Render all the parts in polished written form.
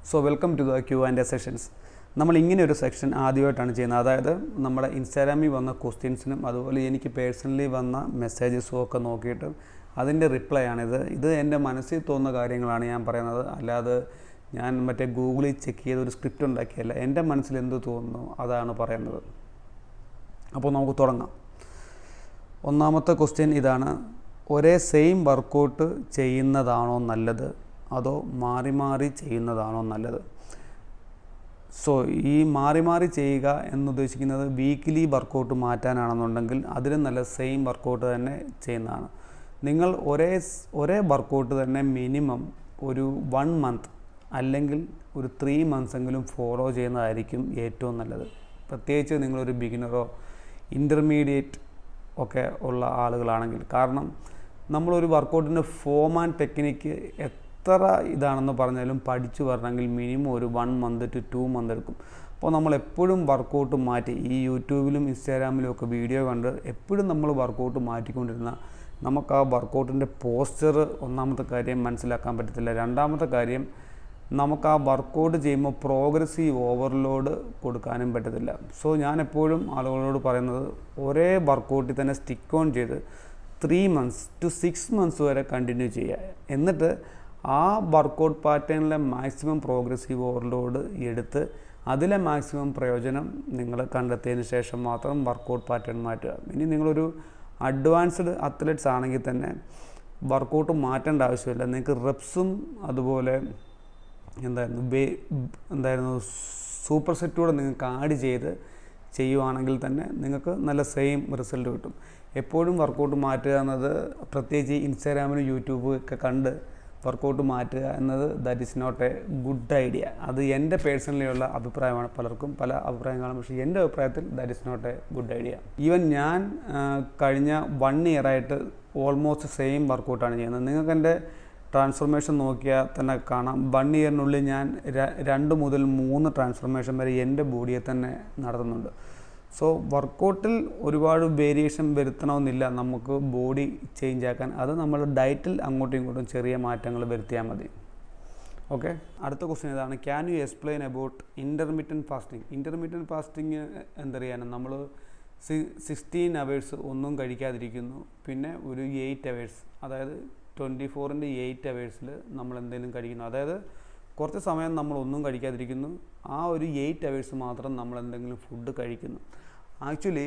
So welcome to the Q&A sessions. നമ്മൾ ഇങ്ങനെ ഒരു സെക്ഷൻ ആദ്യമായിട്ടാണ് ചെയ്യുന്നത്. അതായത് നമ്മുടെ ഇൻസ്റ്റാഗ്രാമിൽ വന്ന ക്വസ്റ്റ്യൻസിനും അതുപോലെ എനിക്ക് പേഴ്സണലി വന്ന മെസ്സേജസും ഒക്കെ നോക്കിയിട്ട് അതിൻ്റെ റിപ്ലൈ ആണിത്. ഇത് എൻ്റെ മനസ്സിൽ തോന്നുന്ന കാര്യങ്ങളാണ് ഞാൻ പറയുന്നത്. അല്ലാതെ ഞാൻ മറ്റേ ഗൂഗിളിൽ ചെക്ക് ചെയ്ത് ഒരു സ്ക്രിപ്റ്റ് ഉണ്ടാക്കിയല്ല. എൻ്റെ മനസ്സിൽ എന്ത് തോന്നുന്നു അതാണ് പറയുന്നത്. അപ്പോൾ നമുക്ക് തുടങ്ങാം. ഒന്നാമത്തെ ക്വസ്റ്റ്യൻ ഇതാണ്: ഒരേ സെയിം വർക്കൗട്ട് ചെയ്യുന്നതാണോ നല്ലത് അതോ മാറി മാറി ചെയ്യുന്നതാണോ നല്ലത്? സോ ഈ മാറി മാറി ചെയ്യുക എന്നുദ്ദേശിക്കുന്നത് വീക്കിലി വർക്കൗട്ട് മാറ്റാനാണെന്നുണ്ടെങ്കിൽ അതിലും നല്ല സെയിം വർക്കൗട്ട് തന്നെ ചെയ്യുന്നതാണ്. നിങ്ങൾ ഒരേ വർക്കൗട്ട് തന്നെ മിനിമം ഒരു 1 മന്ത് അല്ലെങ്കിൽ ഒരു 3 മന്ത്സെങ്കിലും ഫോളോ ചെയ്യുന്നതായിരിക്കും ഏറ്റവും നല്ലത്. പ്രത്യേകിച്ച് നിങ്ങളൊരു ബിഗിനറോ ഇൻ്റർമീഡിയറ്റ് ഒക്കെ ഉള്ള ആളുകളാണെങ്കിൽ. കാരണം നമ്മളൊരു വർക്കൗട്ടിൻ്റെ ഫോം ആൻഡ് ടെക്നിക്ക് എത്ര ഇതാണെന്ന് പറഞ്ഞാലും പഠിച്ചു വരണമെങ്കിൽ മിനിമം ഒരു 1 മന്ത് ടു 2 മന്ത് എടുക്കും. അപ്പോൾ നമ്മൾ എപ്പോഴും വർക്കൗട്ട് മാറ്റി ഈ യൂട്യൂബിലും ഇൻസ്റ്റാഗ്രാമിലും ഒക്കെ വീഡിയോ കണ്ട് എപ്പോഴും നമ്മൾ വർക്കൗട്ട് മാറ്റിക്കൊണ്ടിരുന്ന നമുക്ക് ആ വർക്കൗട്ടിൻ്റെ പോസ്ചർ ഒന്നാമത്തെ കാര്യം മനസ്സിലാക്കാൻ പറ്റത്തില്ല. രണ്ടാമത്തെ കാര്യം, നമുക്ക് ആ വർക്കൗട്ട് ചെയ്യുമ്പോൾ പ്രോഗ്രസീവ് ഓവർലോഡ് കൊടുക്കാനും പറ്റത്തില്ല. സോ ഞാൻ എപ്പോഴും ആളുകളോട് പറയുന്നത് ഒരേ വർക്കൗട്ടിൽ തന്നെ സ്റ്റിക്ക് ഓൺ ചെയ്ത് 3 മന്ത്സ് ടു 6 മന്ത്സ് വരെ കണ്ടിന്യൂ ചെയ്യുക. എന്നിട്ട് ആ വർക്കൗട്ട് പാറ്റേണിലെ മാക്സിമം പ്രോഗ്രസീവ് ഓവർലോഡ് എടുത്ത് അതിലെ മാക്സിമം പ്രയോജനം നിങ്ങൾ കണ്ടെത്തിയതിന് ശേഷം മാത്രം വർക്കൗട്ട് പാറ്റേൺ മാറ്റുക. ഇനി നിങ്ങളൊരു അഡ്വാൻസ്ഡ് അത്ലറ്റ്സ് ആണെങ്കിൽ തന്നെ വർക്കൗട്ട് മാറ്റേണ്ട ആവശ്യമില്ല. നിങ്ങൾക്ക് റെപ്സും അതുപോലെ എന്തായിരുന്നു സൂപ്പർ സെറ്റൂടെ നിങ്ങൾക്ക് ആഡ് ചെയ്ത് ചെയ്യുവാണെങ്കിൽ തന്നെ നിങ്ങൾക്ക് നല്ല സെയിം റിസൾട്ട് കിട്ടും. എപ്പോഴും വർക്കൗട്ട് മാറ്റുക എന്നത്, പ്രത്യേകിച്ച് ഇൻസ്റ്റാഗ്രാമിലും യൂട്യൂബ് ഒക്കെ കണ്ട് വർക്കൗട്ട് മാറ്റുക എന്നത് that is not a good idea. അത് എൻ്റെ പേഴ്സണലി ഉള്ള അഭിപ്രായമാണ്. പലർക്കും പല അഭിപ്രായങ്ങളാണ്. പക്ഷേ എൻ്റെ അഭിപ്രായത്തിൽ that is not a good idea. Even ഞാൻ കഴിഞ്ഞ 1 ഇയറായിട്ട് ഓൾമോസ്റ്റ് സെയിം വർക്കൗട്ടാണ് ചെയ്യുന്നത്. നിങ്ങൾക്ക് എൻ്റെ ട്രാൻസ്ഫോർമേഷൻ നോക്കിയാൽ തന്നെ കാണാം. 1 ഇയറിനുള്ളിൽ ഞാൻ 2 മുതൽ 3 ട്രാൻസ്ഫോർമേഷൻ വരെ എൻ്റെ ബോഡിയെ തന്നെ നടത്തുന്നുണ്ട്. സോ വർക്കൗട്ടിൽ ഒരുപാട് വേരിയേഷൻ വരുത്തണമെന്നില്ല നമുക്ക് ബോഡി ചേഞ്ച് ആക്കാൻ. അത് നമ്മൾ ഡയറ്റിൽ അങ്ങോട്ടും ഇങ്ങോട്ടും ചെറിയ മാറ്റങ്ങൾ വരുത്തിയാൽ മതി. ഓക്കെ, അടുത്ത ക്വസ്റ്റ്യൻ ഇതാണ്: can you explain about intermediate fasting? Intermediate fasting എന്തറിയാനും, നമ്മൾ 16 അവേഴ്സ് ഒന്നും കഴിക്കാതിരിക്കുന്നു, പിന്നെ ഒരു 8 അവേഴ്സ്, അതായത് 24/8 അവേഴ്സിൽ നമ്മൾ എന്തെങ്കിലും കഴിക്കുന്നു. അതായത് കുറച്ച് സമയം നമ്മൾ ഒന്നും കഴിക്കാതിരിക്കുന്നു, ആ ഒരു 8 അവേഴ്സ് മാത്രം നമ്മൾ എന്തെങ്കിലും ഫുഡ് കഴിക്കുന്നു. ആക്ച്വലി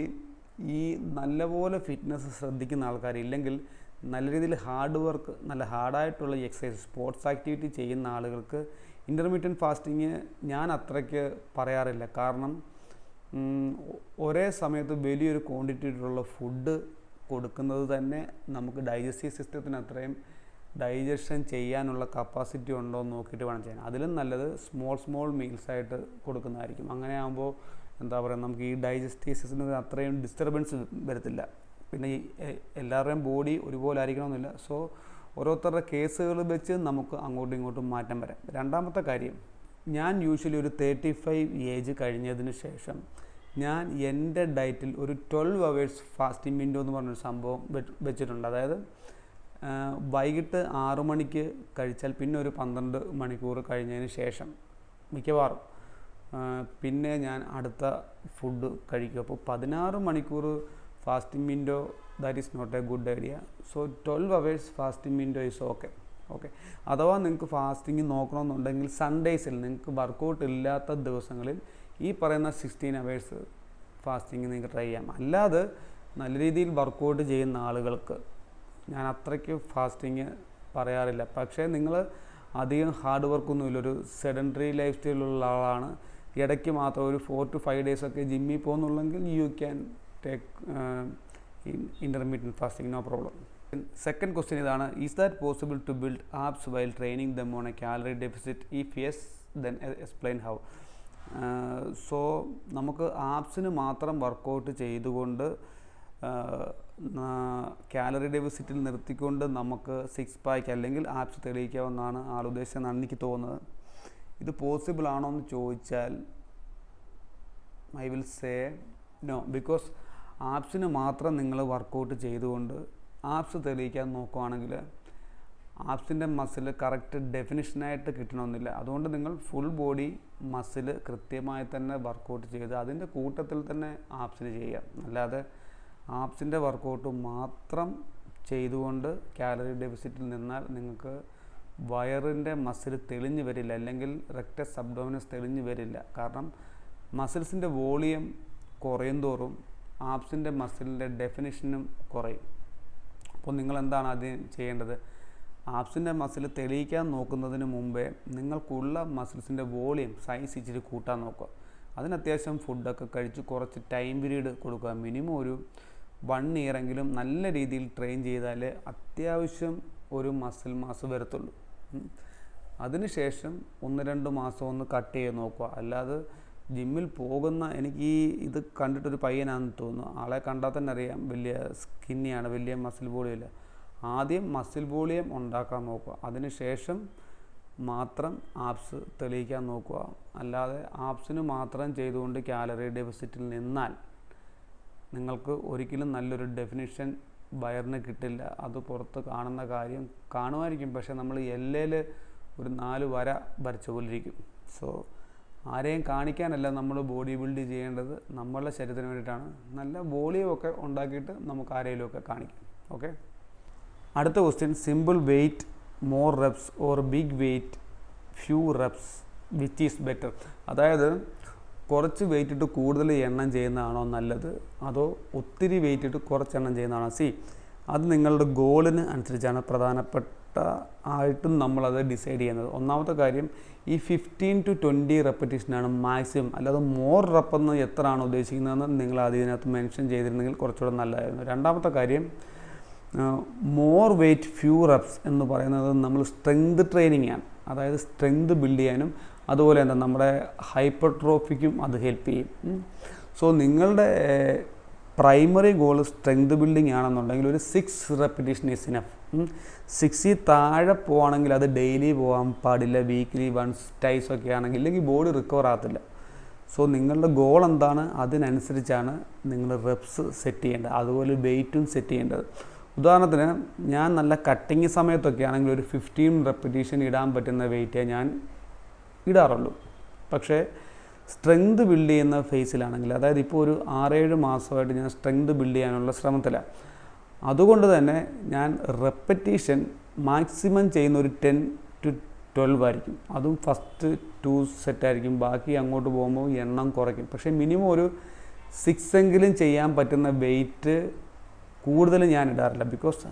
ഈ നല്ലപോലെ ഫിറ്റ്നസ് ശ്രദ്ധിക്കുന്ന ആൾക്കാരില്ലെങ്കിൽ, നല്ല രീതിയിൽ ഹാർഡ് വർക്ക്, നല്ല ഹാർഡായിട്ടുള്ള എക്സസൈസ്, സ്പോർട്സ് ആക്ടിവിറ്റി ചെയ്യുന്ന ആളുകൾക്ക് ഇൻ്റർമീഡിയൻറ്റ് ഫാസ്റ്റിങ് ഞാൻ അത്രയ്ക്ക് പറയാറില്ല. കാരണം ഒരേ സമയത്ത് വലിയൊരു ക്വാണ്ടിറ്റിയിലുള്ള ഫുഡ് കൊടുക്കുന്നത് തന്നെ നമുക്ക് ഡൈജസ്റ്റീവ് സിസ്റ്റത്തിന് അത്രയും ഡൈജഷൻ ചെയ്യാനുള്ള കപ്പാസിറ്റി ഉണ്ടോ എന്ന് നോക്കിയിട്ട് വേണം ചെയ്യാൻ. അതിലും നല്ലത് സ്മോൾ മീൽസായിട്ട് കൊടുക്കുന്നതായിരിക്കും. അങ്ങനെ ആകുമ്പോൾ എന്താ പറയുക, നമുക്ക് ഈ ഡൈജസ്റ്റീവ് സിസ്റ്റത്തിന് അത്രയും ഡിസ്റ്റർബൻസ് വരത്തില്ല. പിന്നെ ഈ എല്ലാവരുടെയും ബോഡി ഒരുപോലെ ആയിരിക്കണമെന്നില്ല. സോ ഓരോരുത്തരുടെ കേസുകൾ വെച്ച് നമുക്ക് അങ്ങോട്ടും ഇങ്ങോട്ടും മാറ്റം വരാം. രണ്ടാമത്തെ കാര്യം, ഞാൻ യൂഷ്വലി ഒരു 35 ഏജ് കഴിഞ്ഞതിന് ശേഷം ഞാൻ എൻ്റെ ഡയറ്റിൽ ഒരു 12 അവേഴ്സ് ഫാസ്റ്റിംഗ് വിൻഡോ എന്ന് പറഞ്ഞൊരു സംഭവം വെച്ചിട്ടുണ്ട്. അതായത് വൈകിട്ട് 6 മണിക്ക് കഴിച്ചാൽ പിന്നെ ഒരു 12 മണിക്കൂർ കഴിഞ്ഞതിന് ശേഷം മിക്കവാറും പിന്നെ ഞാൻ അടുത്ത ഫുഡ് കഴിക്കും. അപ്പോൾ 16 മണിക്കൂർ fasting window that is not a good idea. So 12 hours fasting window is okay. അഥവാ നിങ്ങൾക്ക് ഫാസ്റ്റിംഗ് നോക്കണമെന്നുണ്ടെങ്കിൽ സൺഡേയ്സിൽ, നിങ്ങൾക്ക് വർക്കൗട്ട് ഇല്ലാത്ത ദിവസങ്ങളിൽ ഈ പറയുന്ന 16 അവേഴ്സ് ഫാസ്റ്റിംഗ് നിങ്ങൾക്ക് ട്രൈ ചെയ്യാം. അല്ലാതെ നല്ല രീതിയിൽ വർക്കൗട്ട് ചെയ്യുന്ന ആളുകൾക്ക് ഞാൻ അത്രയ്ക്ക് ഫാസ്റ്റിംഗ് പറയാറില്ല. പക്ഷേ നിങ്ങൾ അധികം ഹാർഡ് വർക്കൊന്നുമില്ല, ഒരു സെഡൻറ്ററി ലൈഫ് സ്റ്റൈലുള്ള ആളാണ്, ഇടയ്ക്ക് മാത്രം ഒരു 4 to 5 days ഒക്കെ ജിമ്മിൽ പോകുന്നുള്ളെങ്കിൽ you can take intermediate fasting, no problem. Second question ഇതാണ്: is that possible to build abs while training them on a calorie deficit? If yes then explain how. So നമുക്ക് ആപ്സിന് മാത്രം വർക്കൗട്ട് ചെയ്തുകൊണ്ട് calorie ഡെഫിസിറ്റിൽ നിർത്തിക്കൊണ്ട് നമുക്ക് 6 പാക്ക് അല്ലെങ്കിൽ apps തെളിയിക്കാമെന്നാണ് ആളുദ്ദേശിച്ചതെന്നാണ് എനിക്ക് തോന്നുന്നത്. ഇത് പോസിബിൾ ആണോ എന്ന് ചോദിച്ചാൽ I will say no. Because ആപ്സിന് മാത്രം നിങ്ങൾ വർക്കൗട്ട് ചെയ്തുകൊണ്ട് ആപ്സ് തെളിയിക്കാൻ നോക്കുകയാണെങ്കിൽ ആപ്സിൻ്റെ മസിൽ കറക്റ്റ് ഡെഫിനിഷനായിട്ട് കിട്ടണമെന്നില്ല. അതുകൊണ്ട് നിങ്ങൾ ഫുൾ ബോഡി മസിൽ കൃത്യമായി തന്നെ വർക്കൗട്ട് ചെയ്ത് അതിൻ്റെ കൂട്ടത്തിൽ തന്നെ ആപ്സിൽ ചെയ്യാം. അല്ലാതെ ആപ്സിൻ്റെ വർക്കൗട്ട് മാത്രം ചെയ്തുകൊണ്ട് കാലറി ഡെഫിസിറ്റിൽ നിന്നാൽ നിങ്ങൾക്ക് വയറിൻ്റെ മസിൽ തെളിഞ്ഞു വരില്ല, അല്ലെങ്കിൽ റെക്ടസ് അബ്ഡോമിനസ് തെളിഞ്ഞു വരില്ല. കാരണം മസിൽസിൻ്റെ വോളിയം കുറയും തോറും ആപ്സിൻ്റെ മസിലിൻ്റെ ഡെഫിനിഷനും കുറയും. അപ്പോൾ നിങ്ങൾ എന്താണ് ആദ്യം ചെയ്യേണ്ടത്? ആപ്സിൻ്റെ മസിൽ തെളിയിക്കാൻ നോക്കുന്നതിന് മുമ്പേ നിങ്ങൾക്കുള്ള മസിൽസിൻ്റെ വോളിയം സൈസ് ഇച്ചിരി കൂട്ടാൻ നോക്കുക. അതിന് അത്യാവശ്യം ഫുഡൊക്കെ കഴിച്ച് കുറച്ച് ടൈം പീരീഡ് കൊടുക്കുക. മിനിമം ഒരു 1 ഇയർ എങ്കിലും നല്ല രീതിയിൽ ട്രെയിൻ ചെയ്താലേ അത്യാവശ്യം ഒരു മസിൽ മാസ് വരത്തുള്ളൂ. അതിനുശേഷം 1-2 മാസം ഒന്ന് കട്ട് ചെയ്ത് നോക്കുക. അല്ലാതെ ജിമ്മിൽ പോകുന്ന, എനിക്ക് ഇത് കണ്ടിട്ടൊരു പയ്യനാണെന്ന് തോന്നുന്നു, ആളെ കണ്ടാൽ തന്നെ അറിയാം വലിയ സ്കിന്നിയാണ്, വലിയ മസിൽ ബോഡിയില്ല. ആദ്യം മസിൽ വോളിയം ഉണ്ടാക്കാൻ നോക്കുക, അതിനുശേഷം മാത്രം ആപ്സ് തെളിയിക്കാൻ നോക്കുക. അല്ലാതെ ആപ്സിന് മാത്രം ചെയ്തുകൊണ്ട് കാലറി ഡെഫിസിറ്റിൽ നിന്നാൽ നിങ്ങൾക്ക് ഒരിക്കലും നല്ലൊരു ഡെഫിനിഷൻ വയറിന് കിട്ടില്ല. അത് പുറത്ത് കാണുന്ന കാര്യം കാണുമായിരിക്കും, പക്ഷേ നമ്മൾ എല്ലയിൽ ഒരു 4 വര വരച്ച പോലെ ഇരിക്കും. സോ ആരെയും കാണിക്കാനല്ല നമ്മൾ ബോഡി ബിൽഡ് ചെയ്യേണ്ടത്, നമ്മളുടെ ശരീരത്തിന് വേണ്ടിയിട്ടാണ്. നല്ല വോളിയമൊക്കെ ഉണ്ടാക്കിയിട്ട് നമുക്ക് ആരെങ്കിലുമൊക്കെ കാണിക്കാം. ഓക്കെ, അടുത്ത question, simple weight more reps or big weight few reps which is better? അതായത് കുറച്ച് വെയിറ്റ് ഇട്ട് കൂടുതൽ എണ്ണം ചെയ്യുന്നതാണോ നല്ലത്, അതോ ഒത്തിരി വെയിറ്റ് ഇട്ട് കുറച്ച് എണ്ണം ചെയ്യുന്നതാണോ? അത് നിങ്ങളുടെ ഗോളിന് അനുസരിച്ചാണ് പ്രധാനപ്പെട്ട ആയിട്ടും നമ്മളത് ഡിസൈഡ് ചെയ്യുന്നത്. ഒന്നാമത്തെ കാര്യം, ഈ 15 to 20 റെപ്പറ്റീഷനാണ് മാക്സിമം. അല്ലാതെ മോർ റെപ്പെന്ന് എത്രയാണ് ഉദ്ദേശിക്കുന്നതെന്ന് നിങ്ങൾ അതിനകത്ത് മെൻഷൻ ചെയ്തിരുന്നെങ്കിൽ കുറച്ചുകൂടെ നല്ലതായിരുന്നു. രണ്ടാമത്തെ കാര്യം, മോർ വെയ്റ്റ് ഫ്യൂ റെപ്സ് എന്ന് പറയുന്നത് നമ്മൾ സ്ട്രെങ്ത് ട്രെയിനിങ് ആണ്. അതായത് സ്ട്രെങ്ത് ബിൽഡ് ചെയ്യാനും അതുപോലെ തന്നെ നമ്മുടെ ഹൈപ്പർട്രോഫിക്കും അത് ഹെൽപ്പ് ചെയ്യും. സോ നിങ്ങളുടെ പ്രൈമറി ഗോൾ സ്ട്രെങ്ത് ബിൽഡിംഗ് ആണെന്നുണ്ടെങ്കിൽ ഒരു 6 റെപ്പിറ്റീഷൻ ഈസ് ഇനഫ്. 6 താഴെ പോവുകയാണെങ്കിൽ അത് ഡെയിലി പോകാൻ പാടില്ല, വീക്ക്ലി വൺസ് ടൈസ് ഒക്കെ ആണെങ്കിൽ, ഇല്ലെങ്കിൽ ബോഡി റിക്കവർ ആകത്തില്ല. സോ നിങ്ങളുടെ ഗോൾ എന്താണ്, അതിനനുസരിച്ചാണ് നിങ്ങൾ റെപ്സ് സെറ്റ് ചെയ്യേണ്ടത്, അതുപോലെ വെയിറ്റും സെറ്റ് ചെയ്യേണ്ടത്. ഉദാഹരണത്തിന് ഞാൻ നല്ല കട്ടിങ് സമയത്തൊക്കെ ആണെങ്കിൽ ഒരു 15 റെപ്പിറ്റീഷൻ ഇടാൻ പറ്റുന്ന വെയിറ്റേ ഞാൻ ഇടാറുള്ളൂ. പക്ഷേ സ്ട്രെങ്ത് ബിൽഡ് ചെയ്യുന്ന ഫേസിലാണെങ്കിൽ, അതായത് ഇപ്പോൾ ഒരു 6-7 മാസമായിട്ട് ഞാൻ സ്ട്രെങ്ത് ബിൽഡ് ചെയ്യാനുള്ള ശ്രമത്തിലാണ്. അതുകൊണ്ട് തന്നെ ഞാൻ റെപ്പറ്റീഷൻ മാക്സിമം ചെയ്യുന്ന ഒരു 10 to 12 ആയിരിക്കും. അതും ഫസ്റ്റ് 2 സെറ്റായിരിക്കും, ബാക്കി അങ്ങോട്ട് പോകുമ്പോൾ എണ്ണം കുറയ്ക്കും. പക്ഷേ മിനിമം ഒരു 6 എങ്കിലും ചെയ്യാൻ പറ്റുന്ന വെയിറ്റ് കൂടുതൽ ഞാൻ ഇടാറില്ല. ബിക്കോസ്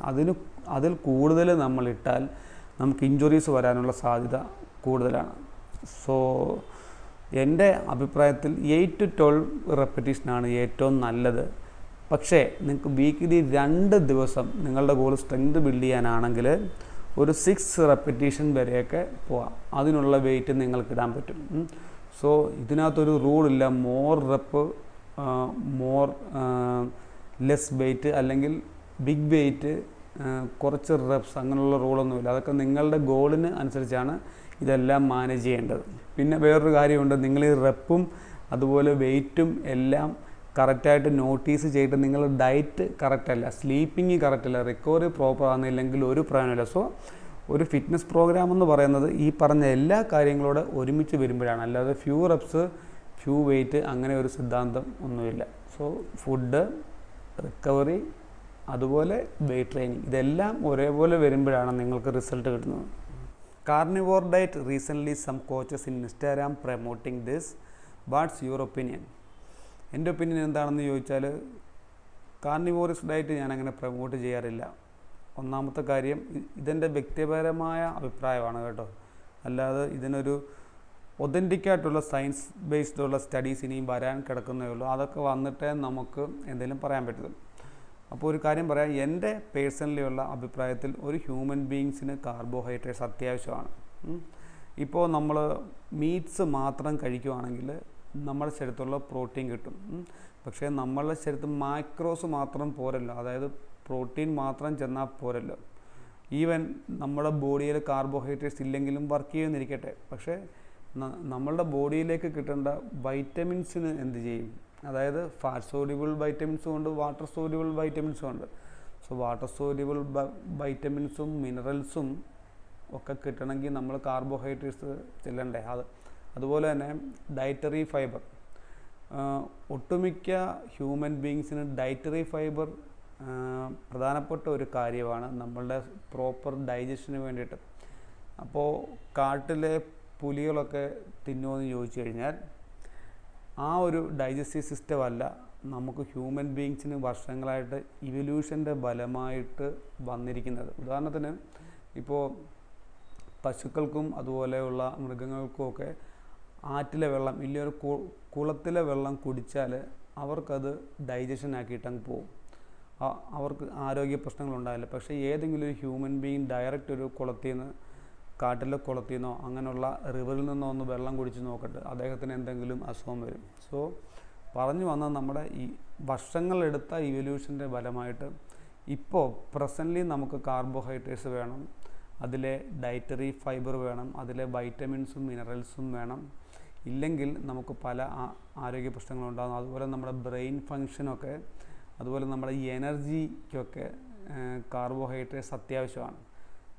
അതിൽ കൂടുതൽ നമ്മൾ ഇട്ടാൽ നമുക്ക് ഇഞ്ചുറീസ് വരാനുള്ള സാധ്യത കൂടുതലാണ്. സോ എൻ്റെ അഭിപ്രായത്തിൽ 8 to 12 റെപ്പറ്റീഷനാണ് ഏറ്റവും നല്ലത്. പക്ഷേ നിങ്ങൾക്ക് വീക്കിലി 2 ദിവസം നിങ്ങളുടെ ഗോൾ സ്ട്രെങ്ത് ബിൽഡ് ചെയ്യാനാണെങ്കിൽ ഒരു 6 റെപ്പറ്റീഷൻ വരെയൊക്കെ പോവാം. അതിനുള്ള വെയിറ്റ് നിങ്ങൾക്ക് ഇടാൻ പറ്റും. സോ ഇതിനകത്തൊരു റൂളില്ല, more rep more less weight അല്ലെങ്കിൽ ബിഗ് വെയിറ്റ് കുറച്ച് റെപ്സ്, അങ്ങനെയുള്ള റൂളൊന്നുമില്ല. അതൊക്കെ നിങ്ങളുടെ ഗോളിന് അനുസരിച്ചാണ് ഇതെല്ലാം മാനേജ് ചെയ്യേണ്ടത്. പിന്നെ വേറൊരു കാര്യമുണ്ട്, നിങ്ങൾ ഈ റെപ്പും അതുപോലെ വെയിറ്റും എല്ലാം കറക്റ്റായിട്ട് നോട്ടീസ് ചെയ്തിട്ട് നിങ്ങൾ ഡയറ്റ് കറക്റ്റല്ല, സ്ലീപ്പിങ് കറക്റ്റല്ല, റിക്കവറി പ്രോപ്പർ ആകുന്നില്ലെങ്കിൽ ഒരു പ്രയോജനമില്ല. സോ ഒരു ഫിറ്റ്നസ് പ്രോഗ്രാം എന്ന് പറയുന്നത് ഈ പറഞ്ഞ എല്ലാ കാര്യങ്ങളോട് ഒരുമിച്ച് വരുമ്പോഴാണ്, അല്ലാതെ ഫ്യൂ റെപ്സ് ഫ്യൂ വെയിറ്റ് അങ്ങനെ ഒരു സിദ്ധാന്തം ഒന്നുമില്ല. സോ ഫുഡ്, റിക്കവറി, അതുപോലെ വെയിറ്റ് ട്രെയിനിങ്, ഇതെല്ലാം ഒരേപോലെ വരുമ്പോഴാണ് നിങ്ങൾക്ക് റിസൾട്ട് കിട്ടുന്നത്. Carnivore diet, recently some coaches in Instagram promoting this, what's your opinion? എൻ്റെ ഒപ്പീനിയൻ എന്താണെന്ന് ചോദിച്ചാൽ, കാർണിവോറസ് ഡയറ്റ് ഞാനങ്ങനെ പ്രൊമോട്ട് ചെയ്യാറില്ല. ഒന്നാമത്തെ കാര്യം, ഇതെൻ്റെ വ്യക്തിപരമായ അഭിപ്രായമാണ് കേട്ടോ, അല്ലാതെ ഇതിനൊരു ഒതൻറ്റിക്കായിട്ടുള്ള സയൻസ് ബേസ്ഡ് ഉള്ള സ്റ്റഡീസ് ഇനിയും വരാൻ കിടക്കുന്നേ ഉള്ളൂ. അതൊക്കെ വന്നിട്ടേ നമുക്ക് എന്തെങ്കിലും പറയാൻ പറ്റുള്ളൂ. അപ്പോൾ ഒരു കാര്യം പറയാം, എൻ്റെ പേഴ്സണലി ഉള്ള അഭിപ്രായത്തിൽ ഒരു ഹ്യൂമൻ ബീയിങ്സിന് കാർബോഹൈഡ്രേറ്റ്സ് അത്യാവശ്യമാണ്. ഇപ്പോൾ നമ്മൾ മീറ്റ്സ് മാത്രം കഴിക്കുകയാണെങ്കിൽ നമ്മുടെ ശരീരത്തുള്ള പ്രോട്ടീൻ കിട്ടും. പക്ഷേ നമ്മളുടെ ശരീരത്തിൽ മാക്രോസ് മാത്രം പോരല്ലോ, അതായത് പ്രോട്ടീൻ മാത്രം ചെന്നാൽ പോരല്ലോ. ഈവൻ നമ്മുടെ ബോഡിയിൽ കാർബോഹൈഡ്രേറ്റ്സ് ഇല്ലെങ്കിലും വർക്ക് ചെയ്യുന്നിരിക്കട്ടെ, പക്ഷേ നമ്മളുടെ ബോഡിയിലേക്ക് കിട്ടേണ്ട വൈറ്റമിൻസിന് എന്ത് ചെയ്യും? അതായത് ഫാറ്റ് സോല്യൂബിൾ വൈറ്റമിൻസും ഉണ്ട്, വാട്ടർ സോല്യൂബിൾ വൈറ്റമിൻസും ഉണ്ട്. സോ വാട്ടർ സോല്യൂബിൾ വൈറ്റമിൻസും മിനറൽസും ഒക്കെ കിട്ടണമെങ്കിൽ നമ്മൾ കാർബോഹൈഡ്രേറ്റ്സ് ചെല്ലണ്ടേ. അതുപോലെ തന്നെ ഡയറ്ററി ഫൈബർ, ഒട്ടുമിക്ക ഹ്യൂമൻ ബീങ്സിന് ഡയറ്ററി ഫൈബർ പ്രധാനപ്പെട്ട ഒരു കാര്യമാണ് നമ്മളുടെ പ്രോപ്പർ ഡൈജഷന് വേണ്ടിയിട്ട്. അപ്പോൾ കാട്ടിലെ പുലികളൊക്കെ തിന്നുമെന്ന് ചോദിച്ചു കഴിഞ്ഞാൽ ആ ഒരു ഡൈജസ്റ്റീവ് സിസ്റ്റം അല്ല നമുക്ക് ഹ്യൂമൻ ബീങ്സിന് വർഷങ്ങളായിട്ട് ഇവല്യൂഷൻ്റെ ഫലമായിട്ട് വന്നിരിക്കുന്നത്. ഉദാഹരണത്തിന് ഇപ്പോൾ പശുക്കൾക്കും അതുപോലെയുള്ള മൃഗങ്ങൾക്കുമൊക്കെ ആറ്റിലെ വെള്ളം ഇല്ലെങ്കിൽ ഒരു കുളത്തിലെ വെള്ളം കുടിച്ചാൽ അവർക്കത് ഡൈജഷൻ ആക്കിയിട്ടങ്ങ് പോകും, അവർക്ക് ആരോഗ്യ പ്രശ്നങ്ങളുണ്ടാവില്ല. പക്ഷേ ഏതെങ്കിലും ഒരു ഹ്യൂമൻ ബീങ് ഡയറക്റ്റ് ഒരു കുളത്തിൽ നിന്ന്, കാട്ടിലെ കുളത്തിൽ നിന്നോ അങ്ങനെയുള്ള റിവറിൽ നിന്നോ ഒന്ന് വെള്ളം കുടിച്ച് നോക്കട്ടെ, അദ്ദേഹത്തിന് എന്തെങ്കിലും അസുഖം വരും. സോ പറഞ്ഞു വന്നത് നമ്മുടെ ഈ വർഷങ്ങളെടുത്ത ഇവല്യൂഷൻ്റെ ഫലമായിട്ട് ഇപ്പോൾ പ്രസൻ്റ്ലി നമുക്ക് കാർബോഹൈഡ്രേറ്റ്സ് വേണം, അതിലെ ഡയറ്ററി ഫൈബർ വേണം, അതിലെ വൈറ്റമിൻസും മിനറൽസും വേണം. ഇല്ലെങ്കിൽ നമുക്ക് പല ആരോഗ്യ പ്രശ്നങ്ങളുണ്ടാകും. അതുപോലെ നമ്മുടെ ബ്രെയിൻ ഫങ്ഷനൊക്കെ, അതുപോലെ നമ്മുടെ എനർജിക്കൊക്കെ കാർബോഹൈഡ്രേറ്റ്സ് അത്യാവശ്യമാണ്.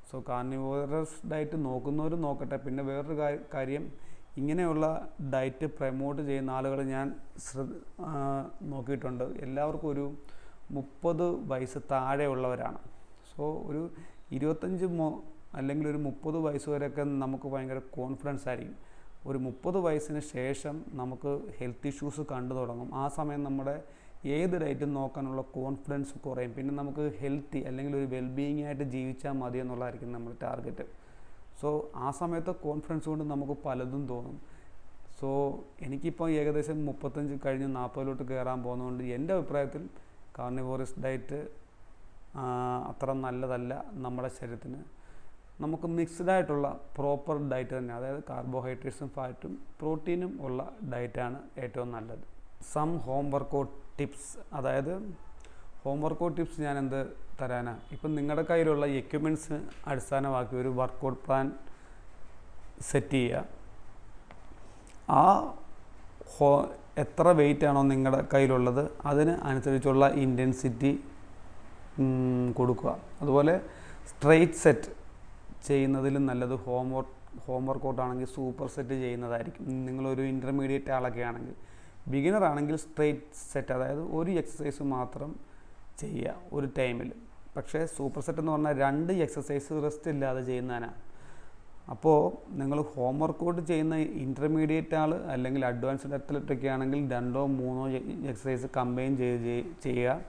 സോ കാർണിവോറസ് ഡയറ്റ് നോക്കുന്നവർ നോക്കട്ടെ. പിന്നെ വേറൊരു കാര്യം, ഇങ്ങനെയുള്ള ഡയറ്റ് പ്രൊമോട്ട് ചെയ്യുന്ന ആളുകൾ ഞാൻ നോക്കിയിട്ടുണ്ട്, എല്ലാവർക്കും ഒരു 30 വയസ്സ് താഴെയുള്ളവരാണ്. സോ ഒരു 25 അല്ലെങ്കിൽ ഒരു 30 വയസ്സ് വരെയൊക്കെ നമുക്ക് ഭയങ്കര കോൺഫിഡൻസ് ആയിരിക്കും. ഒരു 30 വയസ്സിന് ശേഷം നമുക്ക് ഹെൽത്ത് ഇഷ്യൂസ് കണ്ടു തുടങ്ങും. ആ സമയം നമ്മുടെ ഏത് ഡയറ്റും നോക്കാനുള്ള കോൺഫിഡൻസ് കുറയും. പിന്നെ നമുക്ക് ഹെൽത്തി അല്ലെങ്കിൽ ഒരു വെൽബീയിങ് ആയിട്ട് ജീവിച്ചാൽ മതി എന്നുള്ളതായിരിക്കും നമ്മുടെ ടാർഗറ്റ്. സോ ആ സമയത്ത് കോൺഫിഡൻസ് കൊണ്ട് നമുക്ക് പലതും തോന്നും. സോ എനിക്കിപ്പോൾ ഏകദേശം 35 കഴിഞ്ഞ് 40 കയറാൻ പോകുന്നതുകൊണ്ട് എൻ്റെ അഭിപ്രായത്തിൽ കാർണിവോറസ് ഡയറ്റ് അത്ര നല്ലതല്ല നമ്മുടെ ശരീരത്തിന്. നമുക്ക് മിക്സ്ഡ് ആയിട്ടുള്ള പ്രോപ്പർ ഡയറ്റ് തന്നെ, അതായത് കാർബോഹൈഡ്രേറ്റ്സും ഫാറ്റും പ്രോട്ടീനും ഉള്ള ഡയറ്റാണ് ഏറ്റവും നല്ലത്. സം ഹോം വർക്കൗട്ട് ടിപ്സ്, അതായത് ഹോം വർക്കൗട്ട് ടിപ്സ് ഞാൻ എന്ത് തരാനാണ്. ഇപ്പം നിങ്ങളുടെ കയ്യിലുള്ള എക്യുപ്മെൻറ്റ്സ് അടിസ്ഥാനമാക്കി ഒരു വർക്കൗട്ട് പ്ലാൻ സെറ്റ് ചെയ്യുക. ആ എത്ര വെയിറ്റ് ആണോ നിങ്ങളുടെ കയ്യിലുള്ളത് അതിന് അനുസരിച്ചുള്ള ഇൻറ്റൻസിറ്റി കൊടുക്കുക. അതുപോലെ സ്ട്രെയിറ്റ് സെറ്റ് ചെയ്യുന്നതിലും നല്ലത് ഹോം വർക്കൗട്ട് ആണെങ്കിൽ സൂപ്പർ സെറ്റ് ചെയ്യുന്നതായിരിക്കും. നിങ്ങളൊരു ഇൻ്റർമീഡിയറ്റ് ആളൊക്കെ ആണെങ്കിൽ, ബിഗിനർ ആണെങ്കിൽ സ്ട്രെയിറ്റ് സെറ്റ്, അതായത് ഒരു എക്സസൈസ് മാത്രം ചെയ്യുക ഒരു ടൈമിൽ. പക്ഷേ സൂപ്പർ സെറ്റ് എന്ന് പറഞ്ഞാൽ 2 എക്സസൈസ് റെസ്റ്റ് ഇല്ലാതെ ചെയ്യുന്നതിനാണ്. അപ്പോൾ നിങ്ങൾ ഹോം വർക്കൗട്ട് ചെയ്യുന്ന ഇൻ്റർമീഡിയറ്റ് ആൾ അല്ലെങ്കിൽ അഡ്വാൻസ്ഡ് അത്ലറ്റൊക്കെ ആണെങ്കിൽ 2 or 3 എക്സസൈസ് കമ്പൈൻ ചെയ്യുക.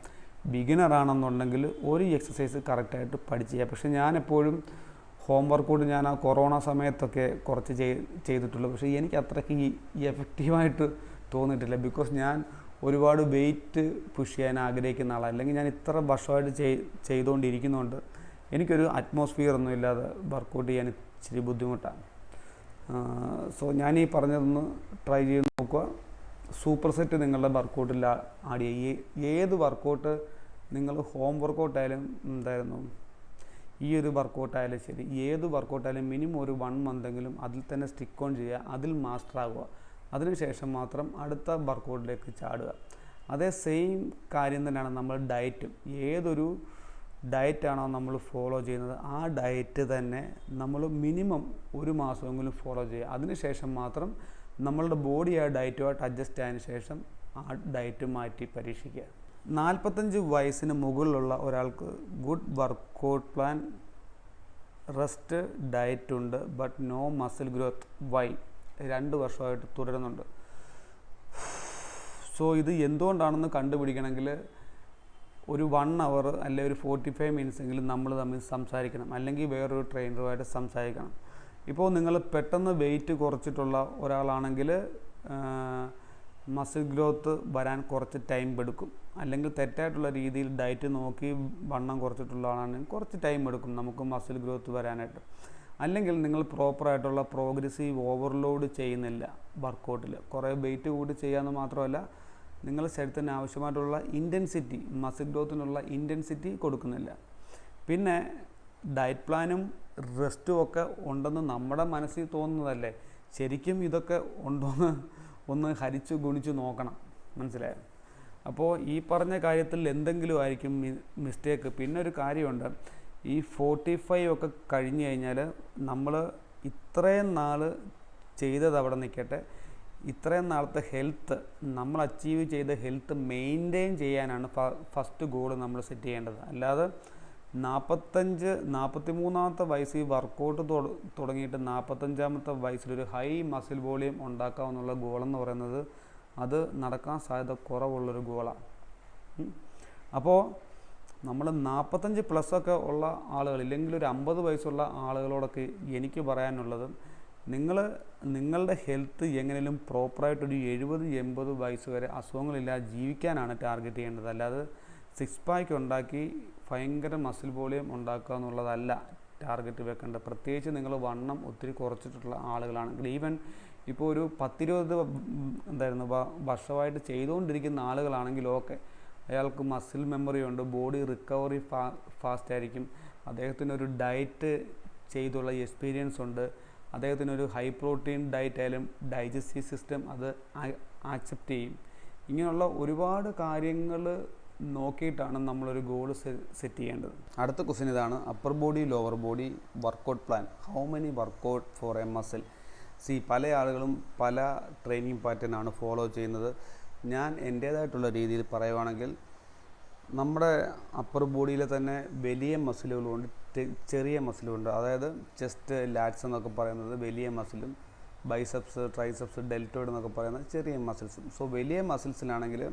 ബിഗിനർ ആണെന്നുണ്ടെങ്കിൽ ഒരു എക്സസൈസ് കറക്റ്റായിട്ട് പഠിച്ച് ചെയ്യുക. പക്ഷേ ഞാനെപ്പോഴും ഹോം വർക്കൗട്ട് ഞാൻ ആ കൊറോണ സമയത്തൊക്കെ കുറച്ച് ചെയ്തിട്ടുള്ളൂ. പക്ഷേ എനിക്ക് അത്രയ്ക്ക് എഫക്റ്റീവായിട്ട് തോന്നിയിട്ടില്ല. ബിക്കോസ് ഞാൻ ഒരുപാട് വെയിറ്റ് പുഷ് ചെയ്യാൻ ആഗ്രഹിക്കുന്ന ആളാണ്. അല്ലെങ്കിൽ ഞാൻ ഇത്ര വർഷമായിട്ട് ചെയ്തുകൊണ്ടിരിക്കുന്നതുകൊണ്ട് എനിക്കൊരു അറ്റ്മോസ്ഫിയർ ഒന്നും ഇല്ലാതെ വർക്കൗട്ട് ചെയ്യാൻ ഇച്ചിരി ബുദ്ധിമുട്ടാണ്. സോ ഞാൻ ഈ പറഞ്ഞതൊന്ന് ട്രൈ ചെയ്ത് നോക്കുക. സൂപ്പർ സെറ്റ് നിങ്ങളുടെ വർക്കൗട്ടിൽ ആഡ് ചെയ്യുക. ഏത് വർക്കൗട്ട് നിങ്ങൾ ഹോം വർക്കൗട്ടായാലും എന്തായിരുന്നു ഈ ഒരു വർക്കൗട്ടായാലും ശരി, ഏത് വർക്കൗട്ടായാലും മിനിമം ഒരു 1 month അതിൽ തന്നെ സ്റ്റിക്ക് ഓൺ ചെയ്യുക, അതിൽ മാസ്റ്റർ ആകുക. അതിനുശേഷം മാത്രം അടുത്ത വർക്കൗട്ടിലേക്ക് ചാടുക. അതേ സെയിം കാര്യം തന്നെയാണ് നമ്മൾ ഡയറ്റും. ഏതൊരു ഡയറ്റാണോ നമ്മൾ ഫോളോ ചെയ്യുന്നത് ആ ഡയറ്റ് തന്നെ നമ്മൾ മിനിമം 1 മാസമെങ്കിലും ഫോളോ ചെയ്യുക. അതിനുശേഷം മാത്രം നമ്മളുടെ ബോഡി ആ ഡയറ്റുമായിട്ട് അഡ്ജസ്റ്റ് ആയതിനു ശേഷം ആ ഡയറ്റ് മാറ്റി പരീക്ഷിക്കുക. 45 വയസ്സിന് മുകളിലുള്ള ഒരാൾക്ക് good workout plan, rest diet ഉണ്ട്, but no muscle growth. Why? 2 വർഷമായിട്ട് തുടരുന്നുണ്ട്. സോ ഇത് എന്തുകൊണ്ടാണെന്ന് കണ്ടുപിടിക്കണമെങ്കിൽ ഒരു 1 hour അല്ലെങ്കിൽ ഒരു 45 minutes എങ്കിലും നമ്മൾ തമ്മിൽ സംസാരിക്കണം, അല്ലെങ്കിൽ വേറൊരു ട്രെയിനറുമായിട്ട് സംസാരിക്കണം. ഇപ്പോൾ നിങ്ങൾ പെട്ടെന്ന് വെയിറ്റ് കുറച്ചിട്ടുള്ള ഒരാളാണെങ്കിൽ മസിൽ ഗ്രോത്ത് വരാൻ കുറച്ച് ടൈം എടുക്കും. അല്ലെങ്കിൽ തെറ്റായിട്ടുള്ള രീതിയിൽ ഡയറ്റ് നോക്കി വണ്ണം കുറച്ചിട്ടുള്ള ആളാണെങ്കിൽ കുറച്ച് ടൈം എടുക്കും നമുക്ക് മസിൽ ഗ്രോത്ത് വരാനായിട്ട്. അല്ലെങ്കിൽ നിങ്ങൾ പ്രോപ്പറായിട്ടുള്ള പ്രോഗ്രസീവ് ഓവർലോഡ് ചെയ്യുന്നില്ല വർക്കൗട്ടിൽ. കുറേ വെയിറ്റ് കൂടി ചെയ്യാമെന്ന് മാത്രമല്ല, നിങ്ങൾ ശരീരത്തിന് ആവശ്യമായിട്ടുള്ള ഇൻറ്റൻസിറ്റി, മസിൽ ഗ്രോത്തിനുള്ള ഇൻറ്റൻസിറ്റി കൊടുക്കുന്നില്ല. പിന്നെ ഡയറ്റ് പ്ലാനും റെസ്റ്റും ഒക്കെ ഉണ്ടെന്ന് നമ്മുടെ മനസ്സിൽ തോന്നുന്നതല്ലേ, ശരിക്കും ഇതൊക്കെ ഉണ്ടോയെന്ന് ഒന്ന് ഹരിച്ച് ഗുണിച്ച് നോക്കണം. മനസ്സിലായോ? അപ്പോൾ ഈ പറഞ്ഞ കാര്യത്തിൽ എന്തെങ്കിലും ആയിരിക്കും മിസ്റ്റേക്ക്. പിന്നെ ഒരു കാര്യമുണ്ട്, ഈ 45 ഒക്കെ കഴിഞ്ഞ് കഴിഞ്ഞാൽ നമ്മൾ ഇത്രയും നാൾ ചെയ്തത് അവിടെ നിൽക്കട്ടെ, ഇത്രയും നാളത്തെ ഹെൽത്ത് നമ്മൾ അച്ചീവ് ചെയ്ത ഹെൽത്ത് മെയിൻറ്റെയിൻ ചെയ്യാനാണ് ഫസ്റ്റ് ഗോൾ നമ്മൾ സെറ്റ് ചെയ്യേണ്ടത്. അല്ലാതെ 43-ാമത്തെ വയസ്സിൽ ഈ വർക്കൗട്ട് തുടങ്ങിയിട്ട് 45-ാമത്തെ വയസ്സിലൊരു ഹൈ മസിൽ വോളിയം ഉണ്ടാക്കാമെന്നുള്ള ഗോളെന്ന് പറയുന്നത് അത് നടക്കാൻ സാധ്യത കുറവുള്ളൊരു ഗോളാണ്. അപ്പോൾ നമ്മൾ 45+ ഉള്ള ആളുകൾ, ഇല്ലെങ്കിൽ ഒരു 50 വയസ്സുള്ള ആളുകളോടൊക്കെ എനിക്ക് പറയാനുള്ളത്, നിങ്ങളുടെ ഹെൽത്ത് എങ്ങനെയും പ്രോപ്പറായിട്ടൊരു 70-80 വയസ്സ് വരെ അസുഖങ്ങളില്ലാതെ ജീവിക്കാനാണ് ടാർഗറ്റ് ചെയ്യേണ്ടത്. അല്ലാതെ 6 പാക്ക് ഉണ്ടാക്കി ഭയങ്കര മസിൽ വോളിയം ഉണ്ടാക്കുക എന്നുള്ളതല്ല ടാർഗറ്റ് വെക്കേണ്ടത്. പ്രത്യേകിച്ച് നിങ്ങൾ വണ്ണം ഒത്തിരി കുറച്ചിട്ടുള്ള ആളുകളാണെങ്കിൽ, ഈവൻ ഇപ്പോൾ ഒരു 10-20 വർഷമായിട്ട് ചെയ്തുകൊണ്ടിരിക്കുന്ന ആളുകളാണെങ്കിൽ ഓക്കെ, അയാൾക്ക് മസിൽ മെമ്മറി ഉണ്ട്, ബോഡി റിക്കവറി ഫാസ്റ്റ് ആയിരിക്കും, അദ്ദേഹത്തിനൊരു ഡയറ്റ് ചെയ്തുള്ള എക്സ്പീരിയൻസ് ഉണ്ട്, അദ്ദേഹത്തിനൊരു ഹൈ പ്രോട്ടീൻ ഡയറ്റ് ആയാലും ഡൈജസ്റ്റീവ് സിസ്റ്റം അത് ആക്സെപ്റ്റ് ചെയ്യും. ഇങ്ങനെയുള്ള ഒരുപാട് കാര്യങ്ങൾ നോക്കിയിട്ടാണ് നമ്മളൊരു ഗോൾ സെറ്റ് ചെയ്യേണ്ടത്. അടുത്ത ക്വസ്റ്റ്യൻ ഇതാണ്: upper body lower body workout plan, how many workout for a muscle? പല ആളുകളും പല ട്രെയിനിങ് പാറ്റേൺ ആണ് ഫോളോ ചെയ്യുന്നത്. ഞാൻ എൻ്റേതായിട്ടുള്ള രീതിയിൽ പറയുവാണെങ്കിൽ, നമ്മുടെ അപ്പർ ബോഡിയിൽ തന്നെ വലിയ മസിലുകളുണ്ട്, ചെറിയ മസിലുണ്ട്. അതായത് ചെസ്റ്റ്, ലാറ്റ്സ് എന്നൊക്കെ പറയുന്നത് വലിയ മസിലും, ബൈസെപ്സ്, ട്രൈസെപ്സ്, ഡെൽറ്റോയിഡ് എന്നൊക്കെ പറയുന്നത് ചെറിയ മസിൽസും. സോ വലിയ മസിൽസിലാണെങ്കിൽ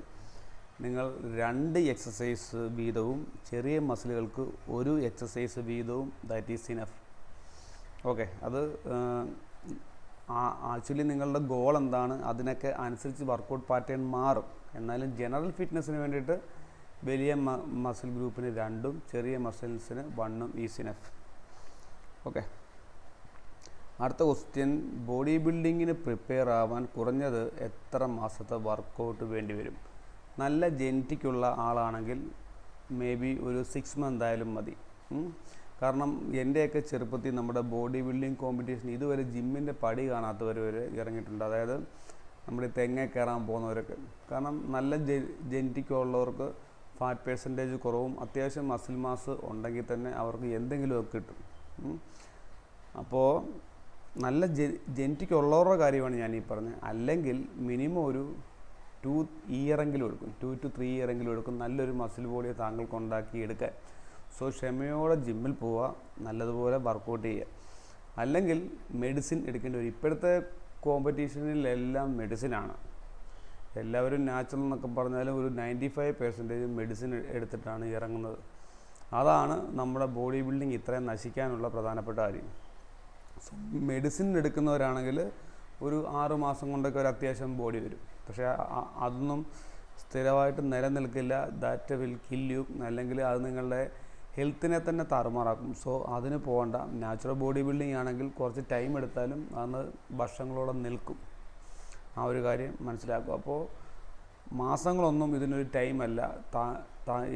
നിങ്ങൾ 2 എക്സസൈസ് വീതവും, ചെറിയ മസിലുകൾക്ക് 1 എക്സസൈസ് വീതവും, ദാറ്റ് ഈസ് ഇനഫ്. ഓക്കെ, അത് ആക്ച്വലി നിങ്ങളുടെ ഗോൾ എന്താണ് അതിനൊക്കെ അനുസരിച്ച് വർക്കൗട്ട് പാറ്റേൺ മാറും. എന്നാലും ജനറൽ ഫിറ്റ്നസ്സിന് വേണ്ടിയിട്ട് വലിയ മസിൽ ഗ്രൂപ്പിന് 2ഉം ചെറിയ മസിൽസിന് 1ഉം ഈസ് ഇനഫ്. ഓക്കെ, അടുത്ത ക്വസ്റ്റ്യൻ: ബോഡി ബിൽഡിങ്ങിന് പ്രിപ്പയർ ആവാൻ കുറഞ്ഞത് എത്ര മാസത്തെ വർക്കൗട്ട് വേണ്ടി വരും? നല്ല ജെനറ്റിക്കുള്ള ആളാണെങ്കിൽ മേ ബി ഒരു 6 മന്ത് ആയാലും മതി. കാരണം എൻ്റെയൊക്കെ ചെറുപ്പത്തിൽ നമ്മുടെ ബോഡി ബിൽഡിംഗ് കോമ്പറ്റീഷൻ ഇതുവരെ ജിമ്മിൻ്റെ പടി കാണാത്തവർ വരെ ഇറങ്ങിയിട്ടുണ്ട്. അതായത് നമ്മൾ തെങ്ങ കയറാൻ പോകുന്നവരൊക്കെ. കാരണം നല്ല ജെനറ്റിക് ഉള്ളവർക്ക് ഫാറ്റ് പെർസെൻറ്റേജ് കുറവും അത്യാവശ്യം മസിൽ മാസ് ഉണ്ടെങ്കിൽ തന്നെ അവർക്ക് എന്തെങ്കിലുമൊക്കെ കിട്ടും. അപ്പോൾ നല്ല ജെനറ്റിക് ഉള്ളവരുടെ കാര്യമാണ് ഞാനീ പറഞ്ഞത്. അല്ലെങ്കിൽ മിനിമം ഒരു 2 ഇയറെങ്കിലും എടുക്കും, 2 to 3 ഇയറെങ്കിലും എടുക്കും നല്ലൊരു മസിൽ ബോഡിയെ താങ്കൾക്ക് ഉണ്ടാക്കിയെടുക്കാൻ. സോ ക്ഷമയോടെ ജിമ്മിൽ പോവുക, നല്ലതുപോലെ വർക്കൗട്ട് ചെയ്യുക. അല്ലെങ്കിൽ മെഡിസിൻ എടുക്കേണ്ടി വരും. ഇപ്പോഴത്തെ കോമ്പറ്റീഷനിലെല്ലാം മെഡിസിനാണ്. എല്ലാവരും നാച്ചുറൽ എന്നൊക്കെ പറഞ്ഞാലും ഒരു 95% മെഡിസിൻ എടുത്തിട്ടാണ് ഇറങ്ങുന്നത്. അതാണ് നമ്മുടെ ബോഡി ബിൽഡിംഗ് ഇത്രയും നശിക്കാനുള്ള പ്രധാനപ്പെട്ട കാര്യം. സോ മെഡിസിൻ എടുക്കുന്നവരാണെങ്കിൽ ഒരു 6 മാസം കൊണ്ടൊക്കെ ഒരു അത്യാവശ്യം ബോഡി വരും. പക്ഷേ അതൊന്നും സ്ഥിരമായിട്ട് നിലനിൽക്കില്ല. That will kill you. അല്ലെങ്കിൽ അത് നിങ്ങളുടെ ഹെൽത്തിനെ തന്നെ താറുമാറാക്കും. സോ അതിന് പോകണ്ട. നാച്ചുറൽ ബോഡി ബിൽഡിംഗ് ആണെങ്കിൽ കുറച്ച് ടൈം എടുത്താലും അന്ന് വർഷങ്ങളോളം നിൽക്കും. ആ ഒരു കാര്യം മനസ്സിലാക്കും. അപ്പോൾ മാസങ്ങളൊന്നും ഇതിനൊരു ടൈമല്ല.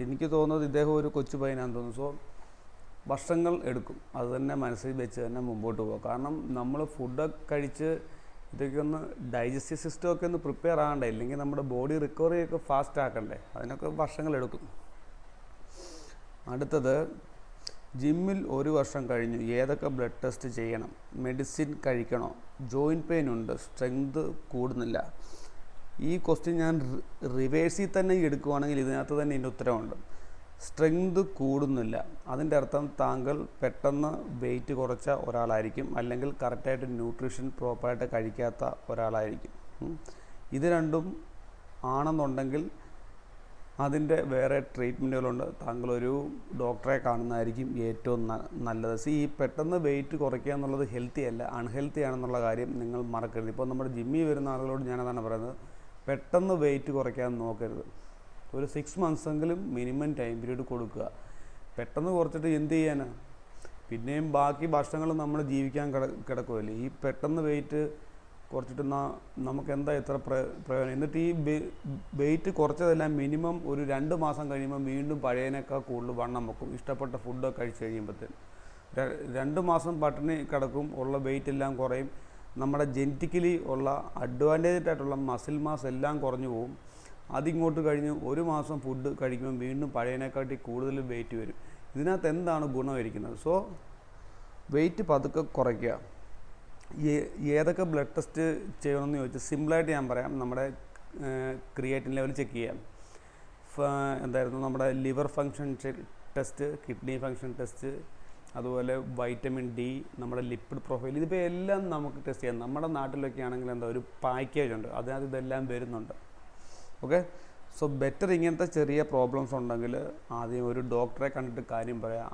എനിക്ക് തോന്നുന്നത് ഇദ്ദേഹം ഒരു കൊച്ചു പയ്യനാണെന്ന് തോന്നുന്നു. സോ വർഷങ്ങൾ എടുക്കും. അത് തന്നെ മനസ്സിൽ വെച്ച് തന്നെ മുമ്പോട്ട് പോകുക. കാരണം നമ്മൾ ഫുഡൊക്കെ കഴിച്ച് ഇതൊക്കെ ഒന്ന് ഡൈജസ്റ്റീവ് സിസ്റ്റമൊക്കെ ഒന്ന് പ്രിപ്പയർ ആകണ്ടേ, ഇല്ലെങ്കിൽ നമ്മുടെ ബോഡി റിക്കവറിയൊക്കെ ഫാസ്റ്റ് ആക്കണ്ടേ, അതിനൊക്കെ വർഷങ്ങളെടുക്കും. അടുത്തത്: ജിമ്മിൽ 1 വർഷം കഴിഞ്ഞു, ഏതൊക്കെ ബ്ലഡ് ടെസ്റ്റ് ചെയ്യണം? മെഡിസിൻ കഴിക്കണോ? ജോയിൻറ്റ് പെയിൻ ഉണ്ട്, സ്ട്രെങ്ത് കൂടുന്നില്ല. ഈ ക്വസ്റ്റ്യൻ ഞാൻ റിവേഴ്സിൽ തന്നെ എടുക്കുവാണെങ്കിൽ ഇതിനകത്ത് തന്നെ ഇതിൻ്റെ ഉത്തരവുണ്ട്. സ്ട്രെങ്ത് കൂടുന്നില്ല, അതിൻ്റെ അർത്ഥം താങ്കൾ പെട്ടെന്ന് വെയിറ്റ് കുറച്ച ഒരാളായിരിക്കും, അല്ലെങ്കിൽ കറക്റ്റായിട്ട് ന്യൂട്രീഷൻ പ്രോപ്പറായിട്ട് കഴിക്കാത്ത ഒരാളായിരിക്കും. ഇത് രണ്ടും ആണെന്നുണ്ടെങ്കിൽ അതിൻ്റെ വേറെ ട്രീറ്റ്മെൻറ്റുകളുണ്ട്. താങ്കളൊരു ഡോക്ടറെ കാണുന്നതായിരിക്കും ഏറ്റവും നല്ലത്. ഈ പെട്ടെന്ന് വെയിറ്റ് കുറയ്ക്കുക എന്നുള്ളത് ഹെൽത്തി അല്ല, അൺഹെൽത്തി ആണെന്നുള്ള കാര്യം നിങ്ങൾ മറക്കരുത്. ഇപ്പോൾ നമ്മുടെ ജിമ്മിൽ വരുന്ന ആളുകളോട് ഞാനതാണ് പറയുന്നത്, പെട്ടെന്ന് വെയിറ്റ് കുറയ്ക്കാൻ നോക്കരുത്. ഒരു 6 മന്ത്സെങ്കിലും മിനിമം ടൈം പീരീഡ് കൊടുക്കുക. പെട്ടെന്ന് കുറച്ചിട്ട് എന്ത് ചെയ്യാനാണ്? പിന്നെയും ബാക്കി ഭക്ഷണങ്ങൾ നമ്മൾ ജീവിക്കാൻ കിടക്കുമല്ലേ. ഈ പെട്ടെന്ന് വെയിറ്റ് കുറച്ചിട്ട് നമുക്ക് എന്താ ഇത്ര പ്രയോജനം? എന്നിട്ട് ഈ വെയിറ്റ് കുറച്ചതെല്ലാം മിനിമം ഒരു 2 മാസം കഴിയുമ്പോൾ വീണ്ടും പഴയതിനേക്കാൾ കൂടുതൽ വണ്ണം വെക്കും. ഇഷ്ടപ്പെട്ട ഫുഡൊക്കെ കഴിച്ച് കഴിയുമ്പോഴത്തേന് 2 മാസം പട്ടിണി കിടക്കും, ഉള്ള വെയിറ്റ് എല്ലാം കുറയും. നമ്മുടെ ജെനറ്റിക്കലി ഉള്ള അഡ്വാൻറ്റേജ് ആയിട്ടുള്ള മസിൽ മാസ് എല്ലാം കുറഞ്ഞു പോകും. അതിങ്ങോട്ട് കഴിഞ്ഞ് 1 മാസം ഫുഡ് കഴിക്കുമ്പോൾ വീണ്ടും പഴയതിനെക്കാട്ടി കൂടുതൽ വെയിറ്റ് വരും. ഇതിനകത്ത് എന്താണ് ഗുണമായിരിക്കുന്നത്? സോ വെയിറ്റ് പതുക്കെ കുറയ്ക്കുക. ഏതൊക്കെ ബ്ലഡ് ടെസ്റ്റ് ചെയ്യണമെന്ന് ചോദിച്ചാൽ സിമ്പിളായിട്ട് ഞാൻ പറയാം. നമ്മുടെ ക്രിയാറ്റിൻ ലെവൽ ചെക്ക് ചെയ്യാം. നമ്മുടെ liver function test, kidney function test, അതുപോലെ വൈറ്റമിൻ ഡി, നമ്മുടെ ലിപ്പിഡ് പ്രൊഫൈൽ, ഇതിപ്പോൾ എല്ലാം നമുക്ക് ടെസ്റ്റ് ചെയ്യാം. നമ്മുടെ നാട്ടിലൊക്കെ ആണെങ്കിൽ ഒരു പാക്കേജ് ഉണ്ട്, അതിനകത്ത് ഇതെല്ലാം വരുന്നുണ്ട്. ഓക്കെ, സോ ബെറ്റർ ഇങ്ങനത്തെ ചെറിയ പ്രോബ്ലംസ് ഉണ്ടെങ്കിൽ ആദ്യം ഒരു ഡോക്ടറെ കണ്ടിട്ട് കാര്യം പറയാം.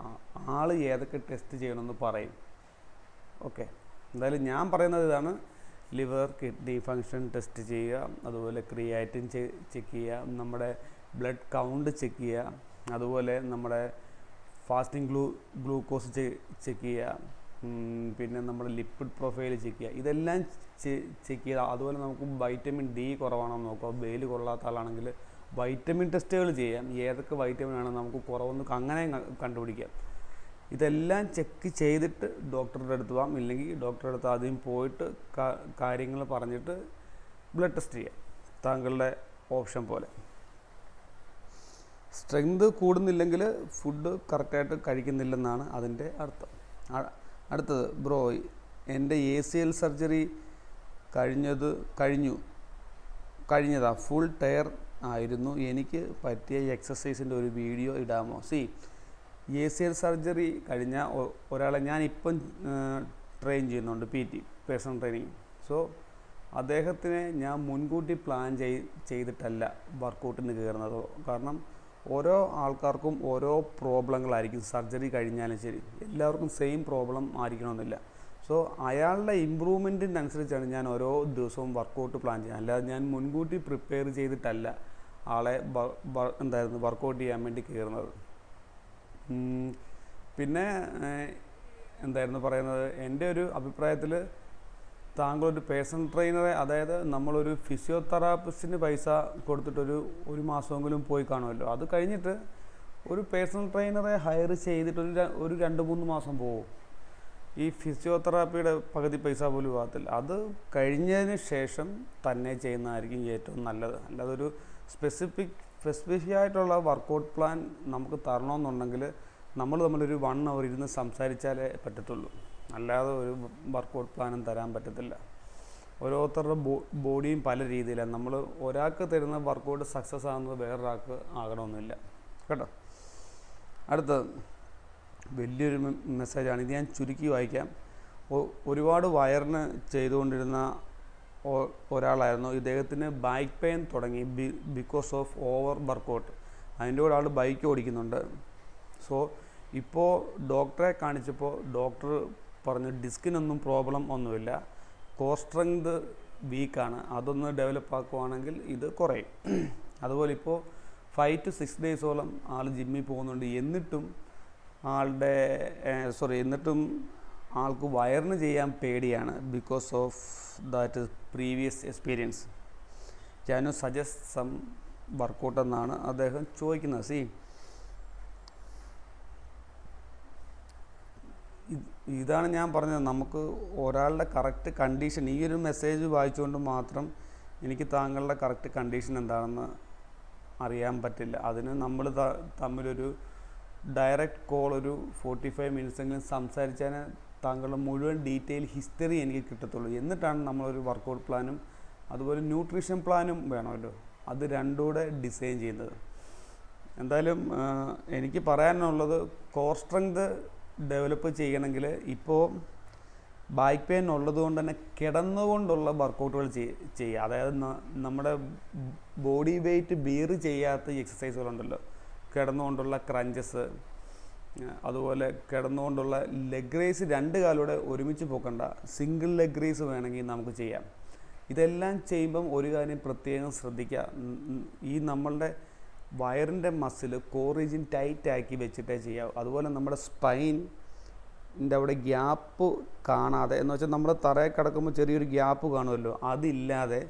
ആൾ ഏതൊക്കെ ടെസ്റ്റ് ചെയ്യണമെന്ന് പറയും. ഓക്കെ, എന്തായാലും ഞാൻ പറയുന്നത് ഇതാണ്. ലിവർ, കിഡ്നി ഫങ്ഷൻ ടെസ്റ്റ് ചെയ്യുക, അതുപോലെ ക്രിയാറ്റിൻ ചെക്ക് ചെയ്യുക, നമ്മുടെ ബ്ലഡ് കൗണ്ട് ചെക്ക് ചെയ്യുക, അതുപോലെ നമ്മുടെ ഫാസ്റ്റിംഗ് ഗ്ലൂക്കോസ് ചെക്ക് ചെയ്യുക, പിന്നെ നമ്മുടെ ലിപ്പിഡ് പ്രൊഫൈൽ ചെക്ക് ചെയ്യുക. ഇതെല്ലാം ചെക്ക് ചെയ്യുക. അതുപോലെ നമുക്ക് വൈറ്റമിൻ ഡി കുറവാണെന്ന് നോക്കുക. വെയിൽ കൊള്ളാത്ത ആളാണെങ്കിൽ വൈറ്റമിൻ ടെസ്റ്റുകൾ ചെയ്യാം. ഏതൊക്കെ വൈറ്റമിൻ ആണ് നമുക്ക് കുറവെന്ന് അങ്ങനെ കണ്ടുപിടിക്കാം. ഇതെല്ലാം ചെക്ക് ചെയ്തിട്ട് ഡോക്ടറുടെ അടുത്ത് പോകാം. ഇല്ലെങ്കിൽ ഡോക്ടറുടെ അടുത്ത് ആദ്യം പോയിട്ട് കാര്യങ്ങൾ പറഞ്ഞിട്ട് ബ്ലഡ് ടെസ്റ്റ് ചെയ്യാം, താങ്കളുടെ ഓപ്ഷൻ പോലെ. സ്ട്രെങ്ത് കൂടുന്നില്ലെങ്കിൽ ഫുഡ് കറക്റ്റായിട്ട് കഴിക്കുന്നില്ലെന്നാണ് അതിൻ്റെ അർത്ഥം. അടുത്തത്, ബ്രോ എൻ്റെ ACL സർജറി കഴിഞ്ഞതാ, ഫുൾ ടയർ ആയിരുന്നു. എനിക്ക് പറ്റിയ എക്സസൈസിൻ്റെ ഒരു വീഡിയോ ഇടാമോ? ACL സർജറി കഴിഞ്ഞ ഒരാളെ ഞാനിപ്പം ട്രെയിൻ ചെയ്യുന്നുണ്ട്, PT, പേഴ്സണൽ ട്രെയിനിങ്. സോ അദ്ദേഹത്തിനെ ഞാൻ മുൻകൂട്ടി പ്ലാൻ ചെയ്തിട്ടല്ല വർക്കൗട്ടിന് കയറുന്നത്. കാരണം ഓരോ ആൾക്കാർക്കും ഓരോ പ്രോബ്ലങ്ങളായിരിക്കും. സർജറി കഴിഞ്ഞാലും ശരി, എല്ലാവർക്കും സെയിം പ്രോബ്ലം ആയിരിക്കണമെന്നില്ല. സോ അയാളുടെ ഇമ്പ്രൂവ്മെൻറ്റിനനുസരിച്ചാണ് ഞാൻ ഓരോ ദിവസവും വർക്കൗട്ട് പ്ലാൻ ചെയ്യുന്നത്. അല്ലാതെ ഞാൻ മുൻകൂട്ടി പ്രിപ്പയർ ചെയ്തിട്ടല്ല ആളെ വർക്കൗട്ട് ചെയ്യാൻ വേണ്ടി കയറുന്നത്. പിന്നെ പറയുന്നത്, എൻ്റെ ഒരു അഭിപ്രായത്തിൽ താങ്കളൊരു പേഴ്സണൽ ട്രെയിനറെ, അതായത് നമ്മളൊരു ഫിസിയോതെറാപ്പിസ്റ്റിന് പൈസ കൊടുത്തിട്ടൊരു മാസമെങ്കിലും പോയി കാണുമല്ലോ. അത് കഴിഞ്ഞിട്ട് ഒരു പേഴ്സണൽ ട്രെയിനറെ ഹയർ ചെയ്തിട്ട് ഒരു 2-3 മാസം പോകും. ഈ ഫിസിയോതെറാപ്പിയുടെ പകുതി പൈസ പോലും ആകത്തില്ല. അത് കഴിഞ്ഞതിന് ശേഷം തന്നെ ചെയ്യുന്നതായിരിക്കും ഏറ്റവും നല്ലത്. അല്ലാതെ ഒരു സ്പെസിഫിക് ആയിട്ടുള്ള വർക്കൗട്ട് പ്ലാൻ നമുക്ക് തരണമെന്നുണ്ടെങ്കിൽ നമ്മൾ തമ്മിലൊരു 1 hour ഇരുന്ന് സംസാരിച്ചാലേ പറ്റത്തുള്ളൂ. അല്ലാതെ ഒരു വർക്കൗട്ട് പ്ലാനും തരാൻ പറ്റത്തില്ല. ഓരോരുത്തരുടെ ബോഡിയും പല രീതിയിലാണ്. നമ്മൾ ഒരാൾക്ക് തരുന്ന വർക്കൗട്ട് സക്സസ് ആകുന്നത് വേറൊരാൾക്ക് ആകണമെന്നില്ല കേട്ടോ. അടുത്തത് വലിയൊരു മെസ്സേജാണ്. ഇത് ഞാൻ ചുരുക്കി വായിക്കാം. ഒരുപാട് വയറിന് ചെയ്തുകൊണ്ടിരുന്ന ഒരാളായിരുന്നു. ഇദ്ദേഹത്തിന് ബാക്ക് പെയിൻ തുടങ്ങി ബിക്കോസ് ഓഫ് ഓവർ വർക്കൗട്ട്. അതിൻ്റെ കൂടെ ആൾ ബൈക്ക് ഓടിക്കുന്നുണ്ട്. സോ ഇപ്പോൾ ഡോക്ടറെ കാണിച്ചപ്പോൾ ഡോക്ടർ പറഞ്ഞു ഡിസ്കിനൊന്നും പ്രോബ്ലം ഒന്നുമില്ല, കോർ സ്ട്രെങ്ത് വീക്കാണ്, അതൊന്ന് ഡെവലപ്പ് ആക്കുവാണെങ്കിൽ ഇത് കുറയും. അതുപോലെ ഇപ്പോൾ 5 to 6 ഡേയ്സോളം ആൾ ജിമ്മിൽ പോകുന്നുണ്ട്. എന്നിട്ടും ആൾക്ക് വയറിന് ചെയ്യാൻ പേടിയാണ്. Because of that previous experience. Can you suggest some workout എന്നാണ് അദ്ദേഹം ചോദിക്കുന്നത്. ഇതാണ് ഞാൻ പറഞ്ഞത്, നമുക്ക് ഒരാളുടെ കറക്റ്റ് കണ്ടീഷൻ, ഈ ഒരു മെസ്സേജ് വായിച്ചുകൊണ്ട് മാത്രം എനിക്ക് താങ്കളുടെ കറക്റ്റ് കണ്ടീഷൻ എന്താണെന്ന് അറിയാൻ പറ്റില്ല. അതിന് നമ്മൾ തമ്മിലൊരു ഡയറക്റ്റ് കോൾ ഒരു 45 minutes എങ്കിലും സംസാരിച്ചാൽ താങ്കളുടെ മുഴുവൻ ഡീറ്റെയിൽ ഹിസ്റ്ററി എനിക്ക് കിട്ടത്തുള്ളൂ. എന്നിട്ടാണ് നമ്മളൊരു വർക്കൗട്ട് പ്ലാനും അതുപോലെ ന്യൂട്രീഷൻ പ്ലാനും വേണമല്ലോ, അത് രണ്ടും കൂടെ ഡിസൈൻ ചെയ്യുന്നത്. എന്തായാലും എനിക്ക് പറയാനുള്ളത്, കോർ സ്ട്രെങ്ത് ഡെവലപ്പ് ചെയ്യണമെങ്കിൽ ഇപ്പോൾ ബാക്ക് പെയിൻ ഉള്ളതുകൊണ്ട് തന്നെ കിടന്നുകൊണ്ടുള്ള വർക്കൗട്ടുകൾ ചെയ്യുക. അതായത് നമ്മുടെ ബോഡി വെയ്റ്റ് ബിയർ ചെയ്യാത്ത എക്സസൈസുകളുണ്ടല്ലോ, കിടന്നുകൊണ്ടുള്ള ക്രഞ്ചസ്, അതുപോലെ കിടന്നുകൊണ്ടുള്ള ലെഗ് റേസ്, 2 കാലൂടെ ഒരുമിച്ച് പോക്കണ്ട, സിംഗിൾ ലെഗ് റേസ് വേണമെങ്കിൽ നമുക്ക് ചെയ്യാം. ഇതെല്ലാം ചെയ്യുമ്പം ഒരു കാര്യം പ്രത്യേകം ശ്രദ്ധിക്കുക, ഈ നമ്മളുടെ വയറിൻ്റെ മസിൽ കോർ റീജിയൻ ടൈറ്റ് ആക്കി വെച്ചിട്ടേ ചെയ്യാവൂ. അതുപോലെ നമ്മുടെ സ്പൈനിൻ്റെ അവിടെ ഗ്യാപ്പ് കാണാതെ, എന്ന് വെച്ചാൽ നമ്മൾ തറയിൽ കിടക്കുമ്പോൾ ചെറിയൊരു ഗ്യാപ്പ് കാണുമല്ലോ, അതില്ലാതെ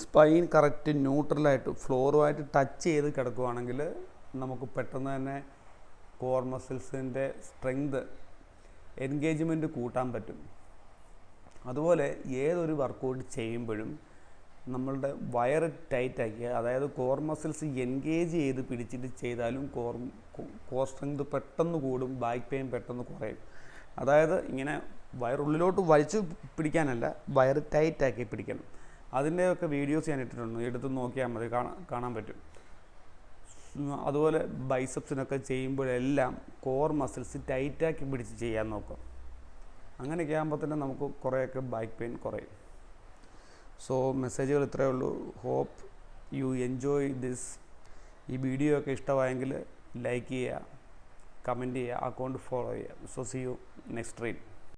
സ്പൈൻ കറക്റ്റ് ന്യൂട്രലായിട്ട് ഫ്ലോറുമായിട്ട് ടച്ച് ചെയ്ത് കിടക്കുകയാണെങ്കിൽ നമുക്ക് പെട്ടെന്ന് തന്നെ കോർ മസിൽസിൻ്റെ സ്ട്രെങ്ത് എൻഗേജ്മെൻറ്റ് കൂട്ടാൻ പറ്റും. അതുപോലെ ഏതൊരു വർക്കൗട്ട് ചെയ്യുമ്പോഴും നമ്മളുടെ വയറ് ടൈറ്റ് ആക്കിയ, അതായത് കോർ മസിൽസ് എൻഗേജ് ചെയ്ത് പിടിച്ചിട്ട് ചെയ്താലും കോർ സ്ട്രെങ്ത് പെട്ടെന്ന് കൂടും, ബാക്ക് പെയിൻ പെട്ടെന്ന് കുറയും. അതായത് ഇങ്ങനെ വയറുള്ളിലോട്ട് വലിച്ചു പിടിക്കാനല്ല, വയറ് ടൈറ്റാക്കി പിടിക്കണം. അതിൻ്റെയൊക്കെ വീഡിയോസ് ഞാൻ ഇട്ടിട്ടുണ്ട്, എടുത്ത് നോക്കിയാൽ മതി, കാണാൻ പറ്റും. അതുപോലെ ബൈസെപ്സിനൊക്കെ ചെയ്യുമ്പോഴെല്ലാം കോർ മസിൽസ് ടൈറ്റാക്കി പിടിച്ച് ചെയ്യാൻ നോക്കാം. അങ്ങനെയൊക്കെ ആകുമ്പോൾ തന്നെ നമുക്ക് കുറേയൊക്കെ ബാക്ക് പെയിൻ കുറയും. സോ മെസ്സേജുകൾ ഇത്രയേ ഉള്ളൂ. Hope you enjoy this. ഈ വീഡിയോ ഒക്കെ ഇഷ്ടമായെങ്കിൽ ലൈക്ക് ചെയ്യുക, കമൻറ്റ് ചെയ്യുക, അക്കൗണ്ട് ഫോളോ ചെയ്യുക. So see you next reel.